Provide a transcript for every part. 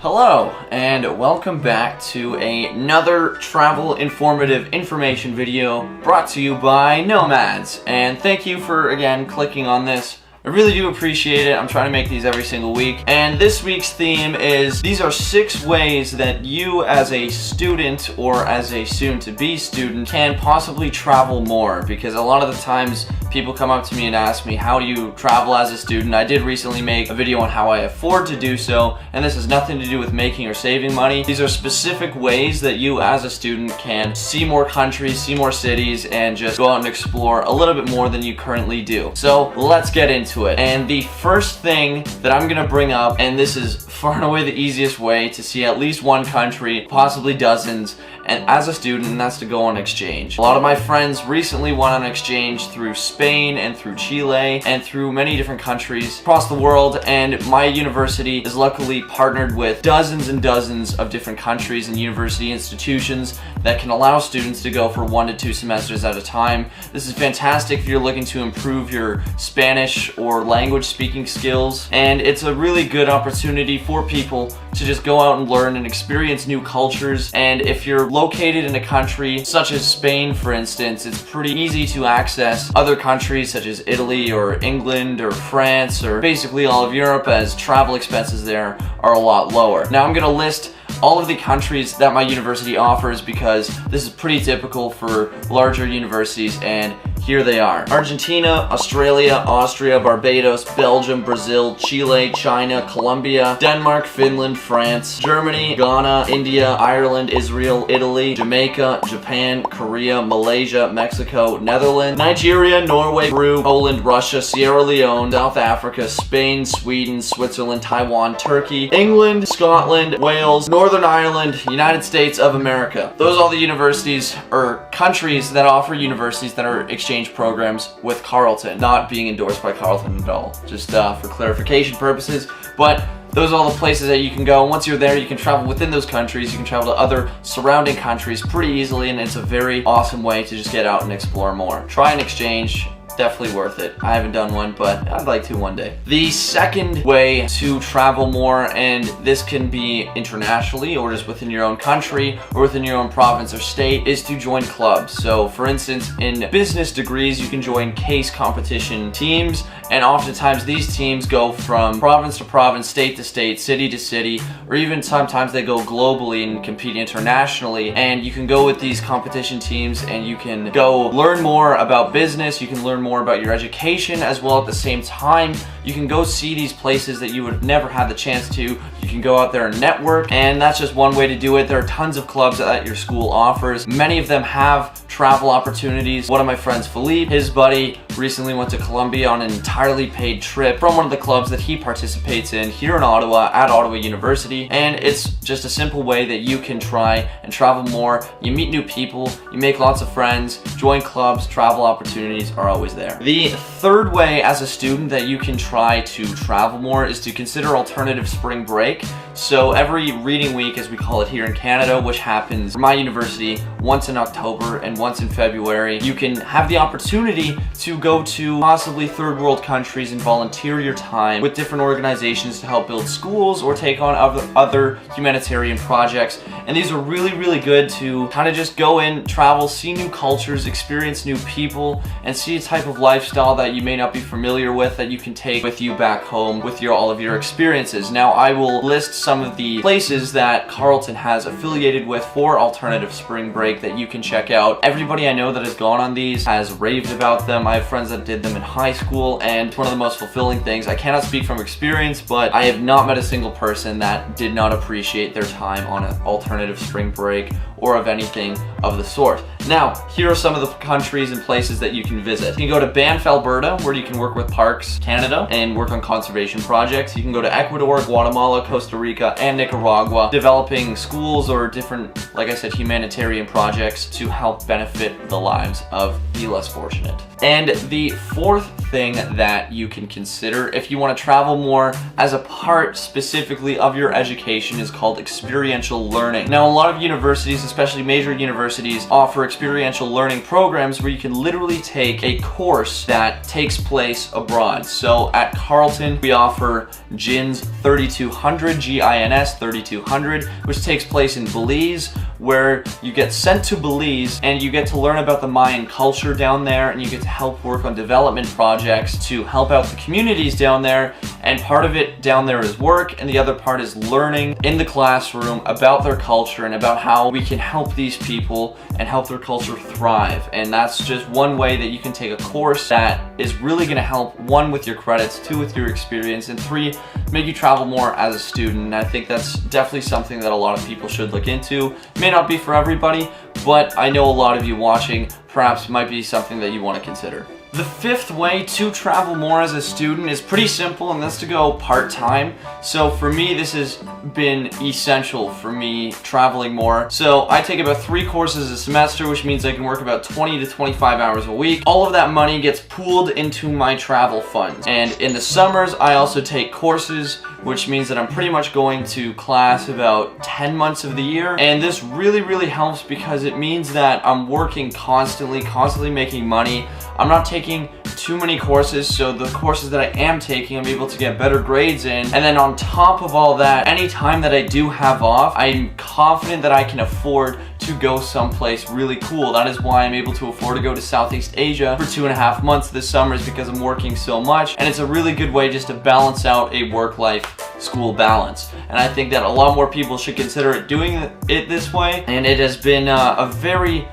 Hello, and welcome back to another travel informative information video brought to you by Nomads. And thank you for, again, clicking on this. I really do appreciate it. I'm trying to make these every single week. And this week's theme is, these are 6 ways that you as a student or as a soon-to-be student can possibly travel more. Because a lot of the times people come up to me and ask me, how do you travel as a student? I did recently make a video on how I afford to do so, and this has nothing to do with making or saving money. These are specific ways that you as a student can see more countries, see more cities, and just go out and explore a little bit more than you currently do. So let's get into it. And the first thing that I'm gonna bring up, and this is far and away the easiest way to see at least one country, possibly dozens, and as a student, and that's to go on exchange. A lot of my friends recently went on exchange through Spain and through Chile and through many different countries across the world, and my university is luckily partnered with dozens and dozens of different countries and university institutions that can allow students to go for 1 to 2 semesters at a time. This is fantastic if you're looking to improve your Spanish or language speaking skills, and it's a really good opportunity for people to just go out and learn and experience new cultures. And if you're located in a country such as Spain, for instance, it's pretty easy to access other countries such as Italy or England or France or basically all of Europe, as travel expenses there are a lot lower. Now I'm gonna list all of the countries that my university offers because this is pretty typical for larger universities, and here they are: Argentina, Australia, Austria, Barbados, Belgium, Brazil, Chile, China, Colombia, Denmark, Finland, France, Germany, Ghana, India, Ireland, Israel, Italy, Jamaica, Japan, Korea, Malaysia, Mexico, Netherlands, Nigeria, Norway, Peru, Poland, Russia, Sierra Leone, South Africa, Spain, Sweden, Switzerland, Taiwan, Turkey, England, Scotland, Wales, Northern Ireland, United States of America. Those are all the universities or countries that offer universities that are exchange programs with Carleton. Not being endorsed by Carleton at all, just for clarification purposes, but those are all the places that you can go. Once you're there, you can travel within those countries, you can travel to other surrounding countries pretty easily, and it's a very awesome way to just get out and explore more. Try an exchange. Definitely worth it. I haven't done one, but I'd like to one day. The second way to travel more, and this can be internationally or just within your own country or within your own province or state, is to join clubs. So for instance, in business degrees, you can join case competition teams, and oftentimes these teams go from province to province, state to state, city to city, or even sometimes they go globally and compete internationally. And you can go with these competition teams and you can go learn more about business, you can learn more about your education as well. At the same time, you can go see these places that you would have never had the chance to. You can go out there and network, and that's just one way to do it. There are tons of clubs that your school offers. Many of them have travel opportunities. One of my friends, Philippe, his buddy recently went to Colombia on an entirely paid trip from one of the clubs that he participates in here in Ottawa at Ottawa University, and it's just a simple way that you can try and travel more. You meet new people, you make lots of friends, join clubs, travel opportunities are always there. The third way as a student that you can try to travel more is to consider alternative spring break. So every reading week, as we call it here in Canada, which happens for my university once in October and once in February, you can have the opportunity to go to possibly third world countries and volunteer your time with different organizations to help build schools or take on other humanitarian projects. And these are really, really good to kind of just go in, travel, see new cultures, experience new people, and see a type of lifestyle that you may not be familiar with that you can take with you back home with all of your experiences. Now, I will list some of the places that Carleton has affiliated with for alternative spring break that you can check out. Everybody I know that has gone on these has raved about them. I have friends that did them in high school, and it's one of the most fulfilling things. I cannot speak from experience, but I have not met a single person that did not appreciate their time on an alternative spring break or of anything of the sort. Now, here are some of the countries and places that you can visit. You can go to Banff, Alberta, where you can work with Parks Canada and work on conservation projects. You can go to Ecuador, Guatemala, Costa Rica, and Nicaragua, developing schools or different, like I said, humanitarian projects to help benefit the lives of the less fortunate. And the fourth thing that you can consider if you want to travel more as a part specifically of your education is called experiential learning. Now, a lot of universities, especially major universities, offer experiential learning programs where you can literally take a course that takes place abroad. So at Carleton, we offer GINS 3200, GINS 3200, which takes place in Belize, where you get sent to Belize and you get to learn about the Mayan culture down there, and you get to help work on development projects to help out the communities down there. And part of it down there is work, and the other part is learning in the classroom about their culture and about how we can help these people and help their culture thrive. And that's just one way that you can take a course that is really going to help, one, with your credits, two, with your experience, and three, make you travel more as a student. And I think that's definitely something that a lot of people should look into. It may not be for everybody, but I know a lot of you watching perhaps might be something that you want to consider. The fifth way to travel more as a student is pretty simple, and that's to go part-time. So for me, this has been essential for me traveling more. So I take about 3 courses a semester, which means I can work about 20 to 25 hours a week. All of that money gets pooled into my travel funds. And in the summers, I also take courses, which means that I'm pretty much going to class about 10 months of the year. And this really helps because it means that I'm working constantly making money. I'm not taking too many courses, so the courses that I am taking, I'm able to get better grades in. And then on top of all that, any time that I do have off, I'm confident that I can afford to go someplace really cool. That is why I'm able to afford to go to Southeast Asia for 2.5 months this summer, is because I'm working so much. And it's a really good way just to balance out a work-life school balance. And I think that a lot more people should consider doing it this way. And it has been a very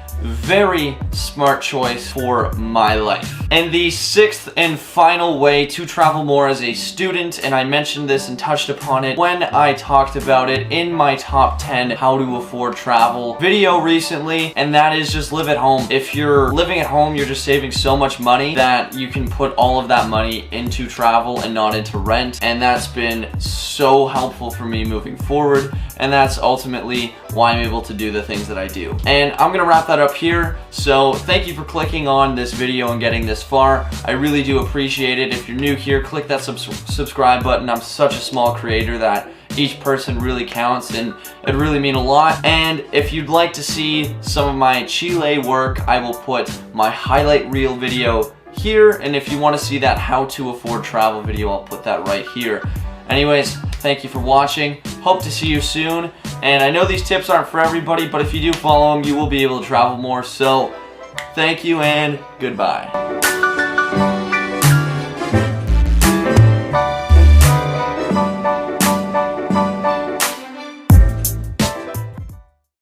smart choice for my life. And the sixth and final way to travel more as a student, and I mentioned this and touched upon it when I talked about it in my top 10 how to afford travel video recently, and that is just live at home. If you're living at home, you're just saving so much money that you can put all of that money into travel and not into rent, and that's been so helpful for me moving forward, and that's ultimately why I'm able to do the things that I do. And I'm gonna wrap that up here. So thank you for clicking on this video and getting this far. I really do appreciate it. If you're new here, click that subscribe button. I'm such a small creator that each person really counts, and it really means a lot. And if you'd like to see some of my Chile work, I will put my highlight reel video here, and if you want to see that how to afford travel video, I'll put that right here. Anyways, thank you for watching. Hope to see you soon. And I know these tips aren't for everybody, but if you do follow them, you will be able to travel more. So thank you and goodbye.